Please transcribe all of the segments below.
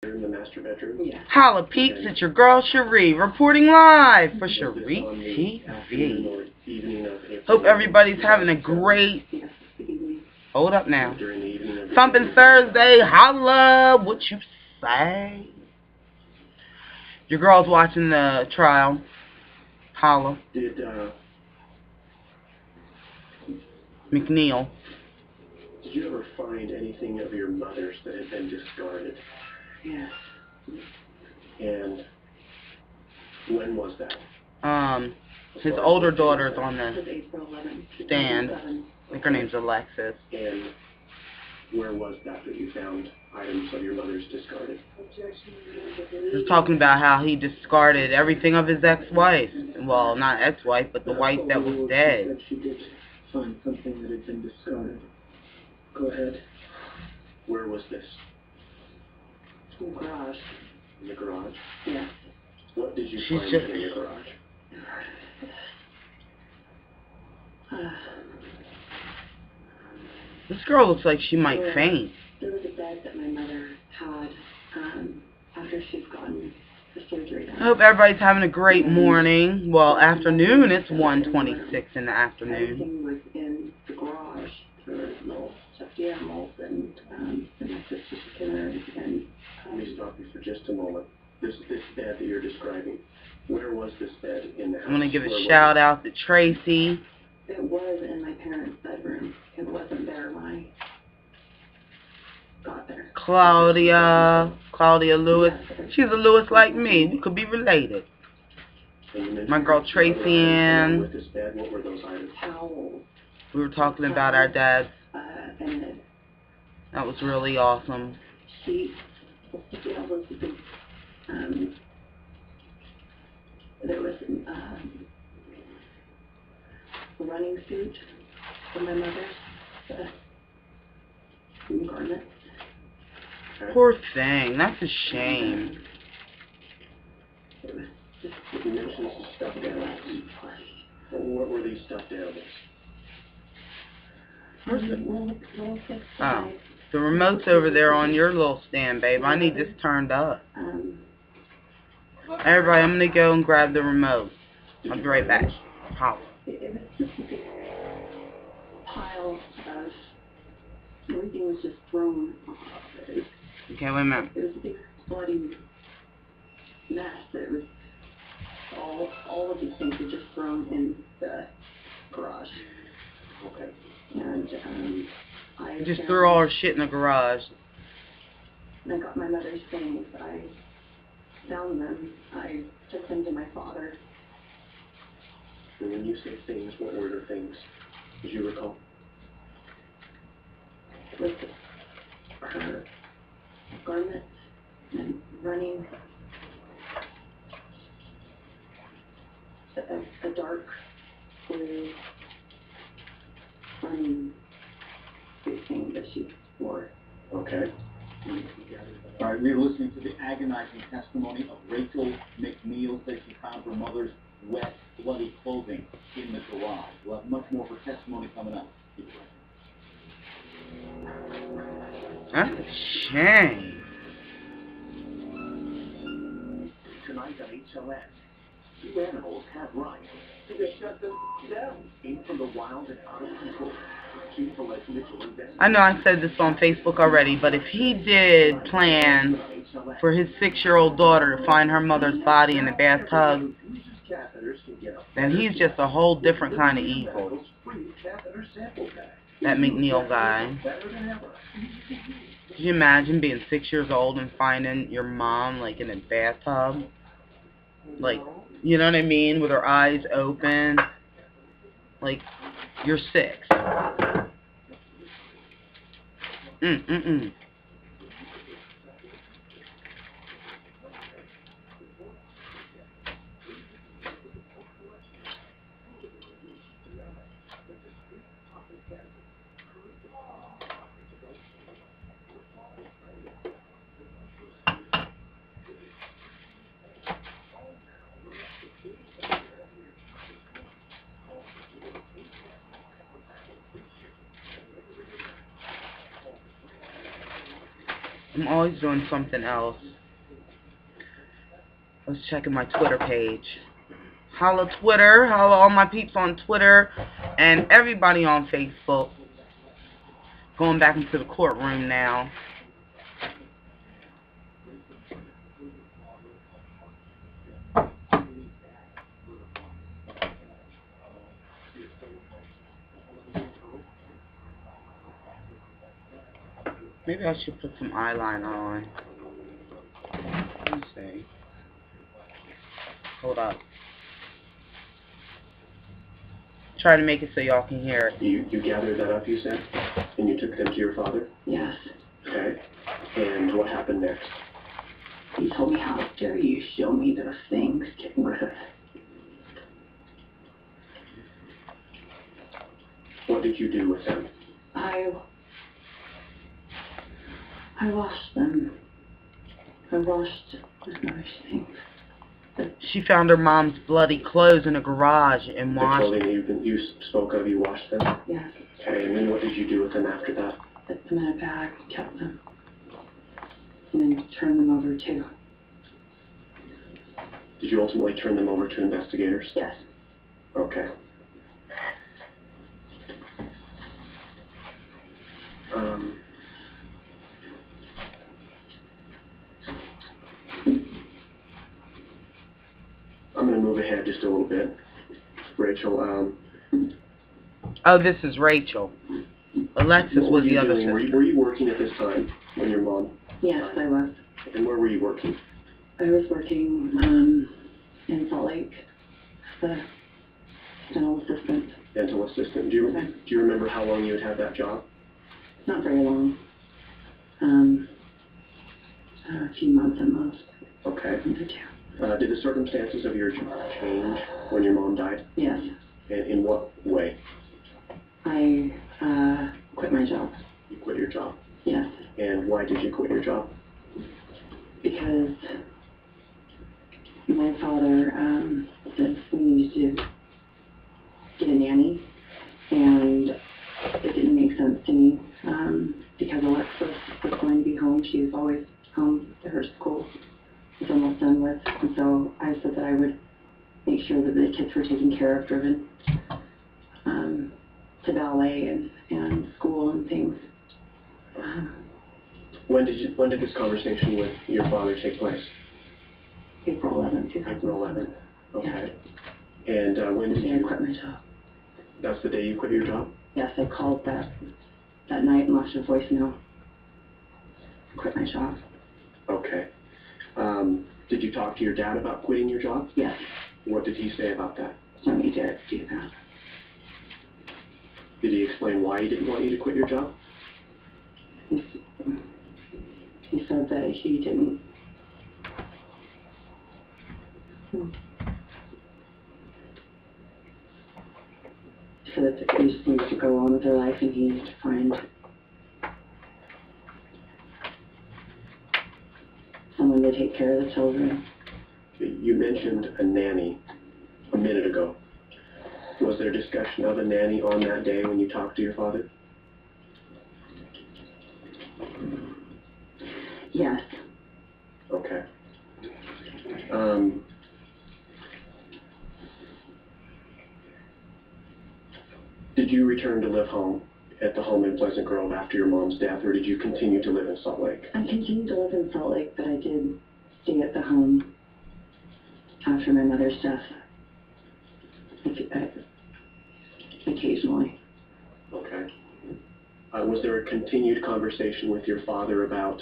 In the master bedroom. Yeah. Holla peeps, it's your girl Schree, reporting live for SchreeTV. Hope everybody's having a great, hold up now, thumping Thursday. Holla, what you say? Your girl's watching the trial. Holla. Did McNeil. Did you ever find anything of your mother's that had been discarded? Yes. And when was that? His older daughter's on the April 11th. stand. I think her name's Alexis. And where was that you found items of your mother's discarded? He's talking about how he discarded everything of his ex-wife. Well, not ex-wife, but the wife that was dead. She did find something that had been discarded. Go ahead. Where was this? In the garage. In the garage? Yes. What did you find in your garage? This girl looks like she might faint. There was a bed that my mother had after she'd gotten the surgery done. I hope everybody's having a great morning. Well, afternoon. It's 1:26 in the afternoon. Everything was in the garage. There were little stuffed animals and my sister's killer and let me stop you for just a moment. This bed that you're describing, where was this bed in the house? I'm going to give a shout out to Tracy. It was in my parents' bedroom. It wasn't there when I got there. Claudia Lewis. She's a Lewis like me. We could be related. My girl Tracy Ann. With this bed, what were those items? Towels. We were talking about our dads. And that was really awesome. Sheets. There was a running suit for my mother's garments. Poor thing. That's a shame. It was just you mentioned some stuffed animals. What were these stuffed animals? Where's the... Oh. The remote's over there on your little stand, babe. I need this turned up. Everybody, I'm going to go and grab the remote. I'll be right back. Holla. It was just a big pile of... Everything was just thrown. Okay, wait a minute. It was a big bloody mess. It was all of these things were just thrown in the garage. Okay. And I just threw all her shit in the garage. I got my mother's things. I found them. I took them to my father. And when you say things, what were the things? Did you recall? It was her garments and running. A dark blue running thing that she wore. Okay. All right, we're listening to the agonizing testimony of Rachel McNeil. Says she found her mother's wet, bloody clothing in the garage. We'll have much more of her testimony coming up. Keep it right. That's a shame. Tonight on HLS, two animals have rights. So they shut them down. In from the wild and out of control. Chief alleged Mitchell investigated. I know I said this on Facebook already, but if he did plan for his 6-year-old daughter to find her mother's body in the bathtub, then he's just a whole different kind of evil. That McNeil guy. Could you imagine being 6 years old and finding your mom, like, in a bathtub? Like, you know what I mean? With her eyes open. Like, you're 6. I'm always doing something else. I was checking my Twitter page. Holla Twitter, holla all my peeps on Twitter, and everybody on Facebook. Going back into the courtroom now. Maybe I should put some eyeliner on. Let me see. Hold up. Try to make it so y'all can hear it. You gathered that up, you said? And you took them to your father? Yes. Okay. And what happened next? He told me, how dare you show me those things, get rid of it. What did you do with them? I washed them. I washed his mother's things. She found her mom's bloody clothes in a garage and The washed clothing you spoke of, you washed them? Yes. Okay, and then what did you do with them after that? Put them in a bag, kept them, and then turned them over too. Did you ultimately turn them over to investigators? Yes. Okay. I'm going to move ahead just a little bit. Rachel, Oh, this is Rachel. Alexis what were was you the other doing? sister. Were you working at this time when your mom? Yes, I was. And where were you working? I was working in Salt Lake as a dental assistant. Dental assistant. Do you remember how long you had had that job? Not very long. A few months at most. Okay. Maybe two. Did the circumstances of your job change when your mom died? Yes. And in what way? I quit my job. You quit your job. Yes. And why did you quit your job? Because my father said we needed to get a nanny, and it didn't make sense to me because Alexis was going to be home. She was always home to her school. Was almost done with, and so I said that I would make sure that the kids were taken care of, driven to ballet and school and things. When did this conversation with your father take place? April 11th, 2011. April 11th. Okay. Yeah. And when did you quit my job? That's the day you quit your job? Yes, I called that night and left a voicemail. Quit my job. Okay. Did you talk to your dad about quitting your job? Yes. What did he say about that? Don't you dare do that. Did he explain why he didn't want you to quit your job? He said that he didn't. He said that he just needs to go on with their life and he needs to find someone to take care of the children. You mentioned a nanny a minute ago. Was there discussion of a nanny on that day when you talked to your father? Yes. Okay. Did you return to live home at the home in Pleasant Grove after your mom's death, or did you continue to live in Salt Lake? I continued to live in Salt Lake, but I did stay at the home after my mother's death. Occasionally. Okay. Was there a continued conversation with your father about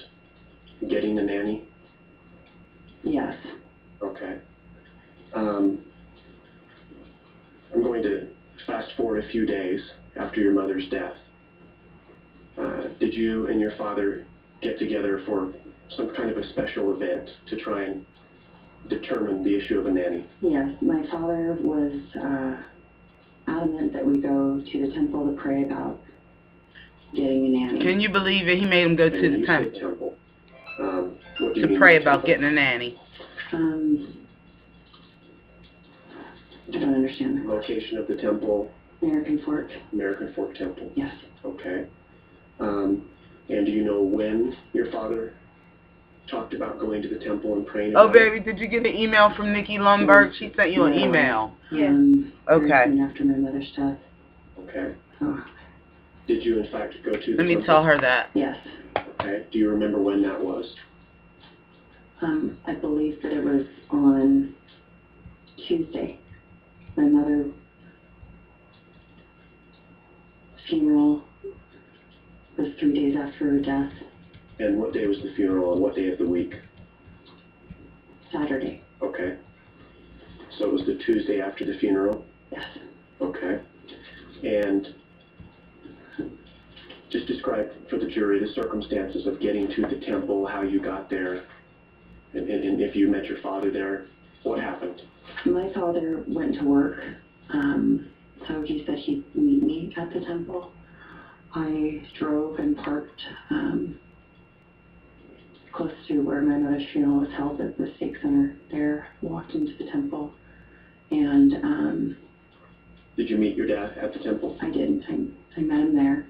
getting a nanny? Yes. Okay. I'm going to fast forward a few days after your mother's death. Did you and your father get together for some kind of a special event to try and determine the issue of a nanny? Yes, my father was adamant that we go to the temple to pray about getting a nanny. Can you believe it? He made him go to the temple What do you to mean pray by about temple? getting a nanny. I don't understand the Location of the temple? American Fork. American Fork Temple. Yes. Okay. And do you know when your father talked about going to the temple and praying Oh, about it? baby, did you get an email from Nikki Lundberg? She sent you an email. Very Okay. soon after my mother's death. Okay. Oh, Did you, in fact, go to the Let me temple? tell her that. yes. Okay. Do you remember when that was? I believe that it was on Tuesday. My mother's funeral was 3 days after her death. And what day was the funeral and what day of the week? Saturday. Okay. So it was the Tuesday after the funeral? Yes. Okay. And just describe for the jury the circumstances of getting to the temple, how you got there, and if you met your father there, what happened? My father went to work, so he said he'd meet me at the temple. I drove and parked close to where my mother's funeral was held at the stake center there, walked into the temple, and Did you meet your dad at the temple? I did. I met him there.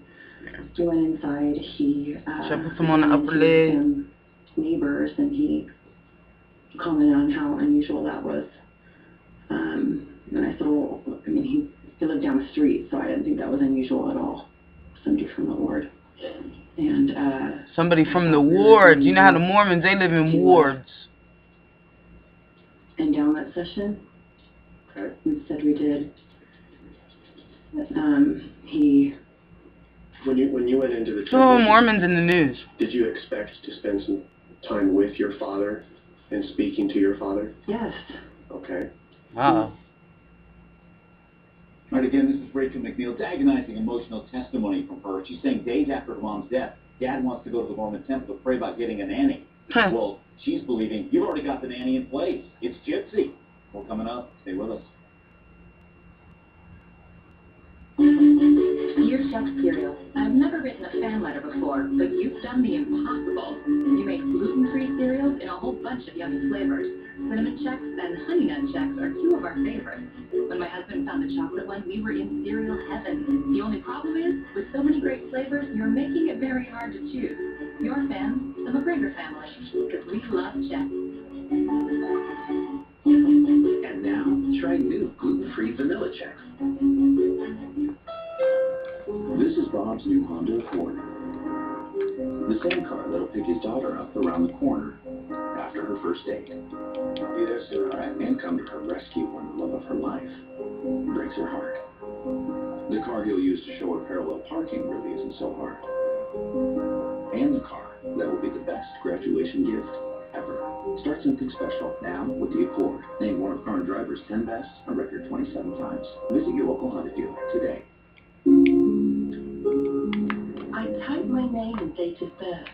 We went inside. He Should I put some on the upper leg? some neighbors, and he commented on how unusual that was. And I said, well, I mean, he lived down the street, so I didn't think that was unusual at all. Somebody from the ward. And Somebody from the wards. You know how the Mormons, they live in wards. endowment session. Okay. Instead, we did. He. When you went into the temple, Oh, Mormons in the news. did you expect to spend some time with your father and speaking to your father? Yes. Okay. Wow. All right, again, this is Rachel McNeil's agonizing emotional testimony from her. She's saying days after her mom's death, Dad wants to go to the Mormon temple to pray about getting a nanny. Well, she's believing you've already got the nanny in place. It's Gypsy. More coming up. Stay with us. Dear Chef Cereal, I've never written a fan letter before, but you've done the impossible. You make gluten-free cereals in a whole bunch of yummy flavors. Cinnamon Chex and Honey Nut Chex are two of our favorites. When my husband found the chocolate one, we were in cereal heaven. The only problem is, with so many great flavors, you're making it very hard to choose. Your fans, the McGregor family, because we love Chex. And now, try new gluten-free vanilla Chex. This is Bob's new Honda Accord. The same car that'll pick his daughter up around the corner after her first date. I'll be there soon, all right? And come to her rescue when the love of her life breaks her heart. The car he'll use to show her parallel parking really isn't so hard. And the car that will be the best graduation gift ever. Start something special now with the Accord. Named one of Car and Driver's 10 best a record 27 times. Visit your local Honda dealer today. I typed my name and date of birth,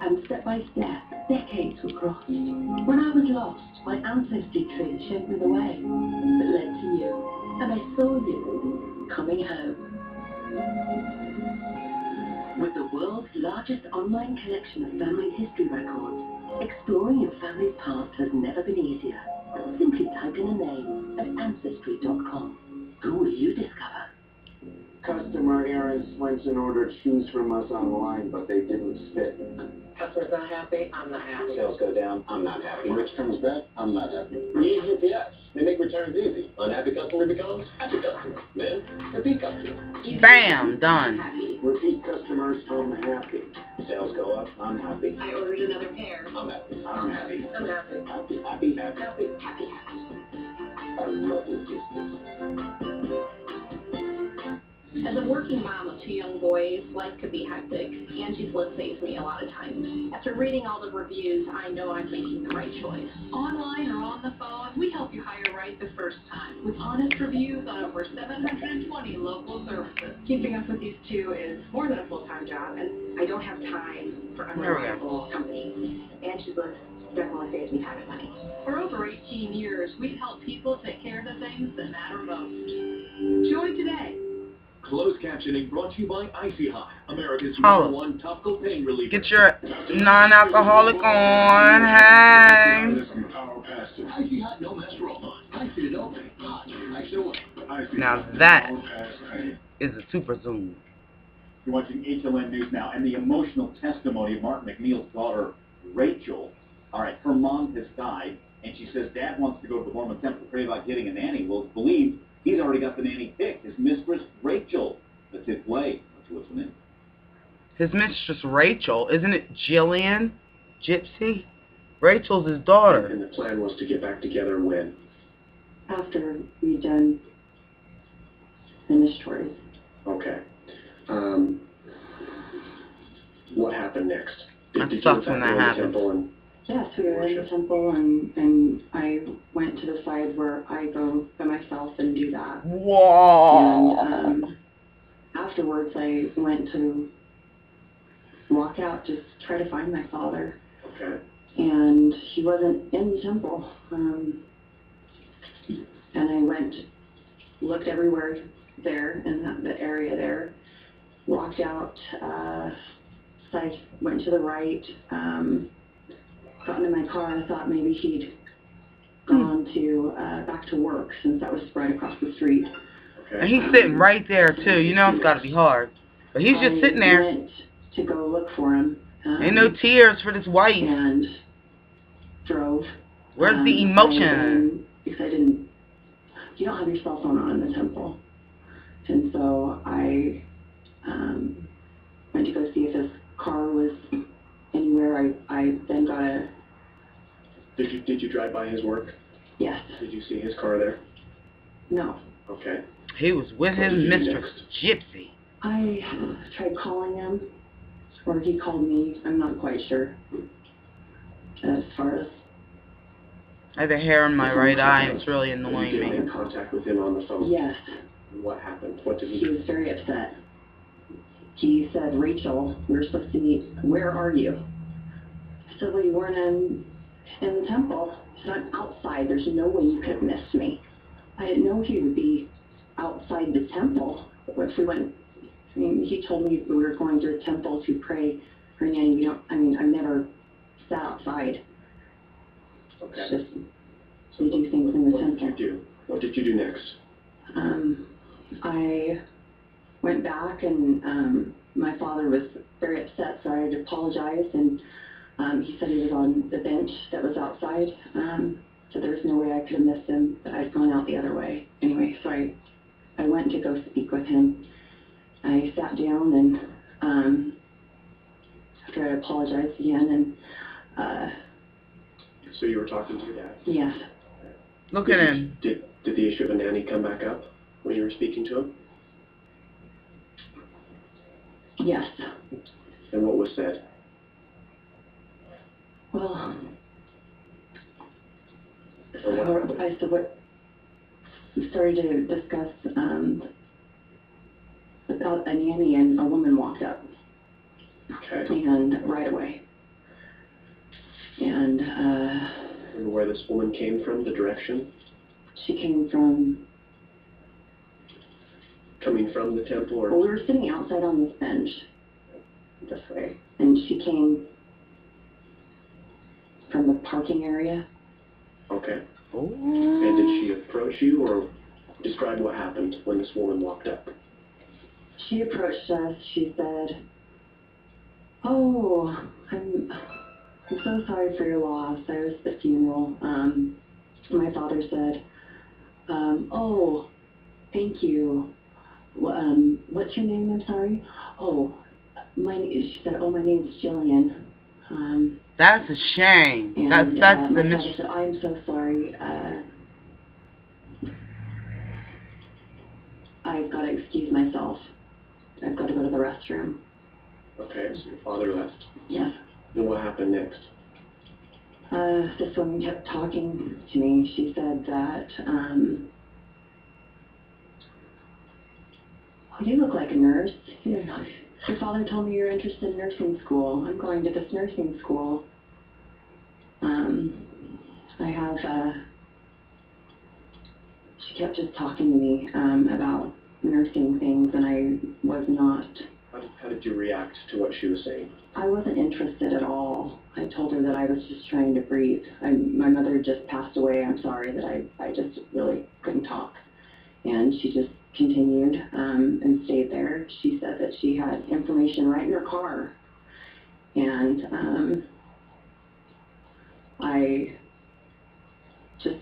and step by step, decades were crossed. When I was lost, my ancestry tree showed me the way that led to you, and I saw you coming home. With the world's largest online collection of family history records, exploring your family's past has never been easier. Simply type in a name at Ancestry.com. Who will you discover? Customer Aaron Swenson ordered shoes from us online, but they didn't fit. Customer's not happy, I'm not happy. Sales go down, I'm not happy. Rich comes back, I'm not happy. We use UPS. They make returns easy. Unhappy customer becomes happy customer. Then, repeat customer. Bam, done. Repeat customers, I'm happy. Sales go up, I'm happy. I ordered another pair. I'm happy. I'm happy. I'm happy. Happy, happy, happy. Happy, happy, happy. I love this business. As a working mom of two young boys, life could be hectic. Angie's List saves me a lot of times. After reading all the reviews, I know I'm making the right choice. Online or on the phone, we help you hire right the first time, with honest reviews on over 720 local services. Keeping up with these two is more than a full-time job, and I don't have time for unreliable companies. Angie's List definitely saves me time and money. For over 18 years, we've helped people take care of the things that matter most. Join today. Closed captioning brought to you by Icy Hot, America's #1 topical pain reliever. Get your non-alcoholic on. Hey. Icy Hot, no mess roll. Icy to no pain. Hot. Icy away. Now that is a super zoom. You're watching HLN News now, and the emotional testimony of Martin McNeil's daughter, Rachel. All right, her mom has died, and she says Dad wants to go to the Mormon temple to pray about getting a nanny. Well, it's believed he's already got the nanny picked, his mistress, Rachel. That's his play. What's the name? His mistress, Rachel. Isn't it Jillian? Gypsy? Rachel's his daughter. And the plan was to get back together when? After we'd done initiatories. Okay. What happened next? That Did sucks you when go that back to the happens. temple and Yes, we were in the temple, and I went to the side where I go by myself and do that. Whoa! And afterwards, I went to walk out, just try to find my father. Okay. And he wasn't in the temple. And I went, looked everywhere there in the area there, walked out, so I went to the right, got into my car. I thought maybe he'd gone to back to work, since that was right across the street. And he's sitting right there too. You know it's got to be hard. But he's just sitting there. I went to go look for him. Ain't no tears for this wife. And drove. Where's the emotion? Because you don't have your cell phone on in the temple. And so I went to go see if his car was anywhere. I then got a... Did you drive by his work? Yes. Did you see his car there? No. Okay. He was with his mistress, Gypsy. I tried calling him, or he called me. I'm not quite sure. As far as... I have a hair in my right eye, and it's really annoying Did you me. get contact with him on the phone? Yes. What happened? What did he He do? was very upset. He said, Rachel, we're supposed to meet. Where are you? I said, well, you weren't in the temple. He said, I'm outside. There's no way you could have missed me. I didn't know he would be outside the temple. If we went, he told me we were going to the temple to pray for nanny. I've never sat outside. Okay. It's just, we do things in the temple. What did you do? What did you do next? I went back, and my father was very upset, so I had to apologize, and he said he was on the bench that was outside, so there was no way I could have missed him, but I'd gone out the other way. Anyway, so I went to go speak with him. I sat down, and after I apologized again, and So you were talking to your dad? yes. Look at him. Did the issue of a nanny come back up when you were speaking to him? Yes. And what was said? Well, I said what we started to discuss about a nanny, and a woman walked up. Okay. And right away. And Remember where this woman came from, the direction? she came from... Coming from the temple, or? Well, we were sitting outside on this bench, this way, and she came from the parking area. Okay. Oh. And did she approach you, or describe what happened when this woman walked up? She approached us. She said, "Oh, I'm so sorry for your loss. I was at the funeral." My father said, "Oh, thank you. What's your name? I'm sorry." "Oh, she said, "Oh, my name's Jillian." That's a shame. And That's my the father mistress. said, "I'm so sorry. I've got to excuse myself. I've got to go to the restroom." Okay, so your father left. Yes. And what happened next? This woman kept talking to me. She said that, "You look like a nurse. Your father told me you're interested in nursing school. I'm going to this nursing school. I have, she kept just talking to me about nursing things, and I was not... How did you react to what she was saying? I wasn't interested at all. I told her that I was just trying to breathe. My mother just passed away. I'm sorry that I just really couldn't talk. And she just continued and stayed there. She said that she had information right in her car. And I just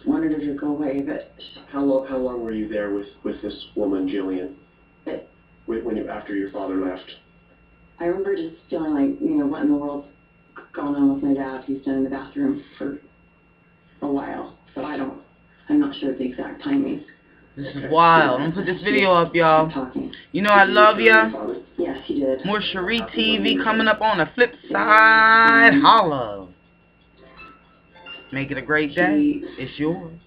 wanted her to go away, but How long were you there with this woman, Jillian? After your father left? I remember just feeling like, you know, what in the world's going on with my dad? He's been in the bathroom for a while, so I'm not sure of the exact timing. This is wild. I'm gonna put this video up, y'all. You know I love ya. Yes, he did. More SchreeTV coming up on the flip side. Holla. Make it a great day. It's yours.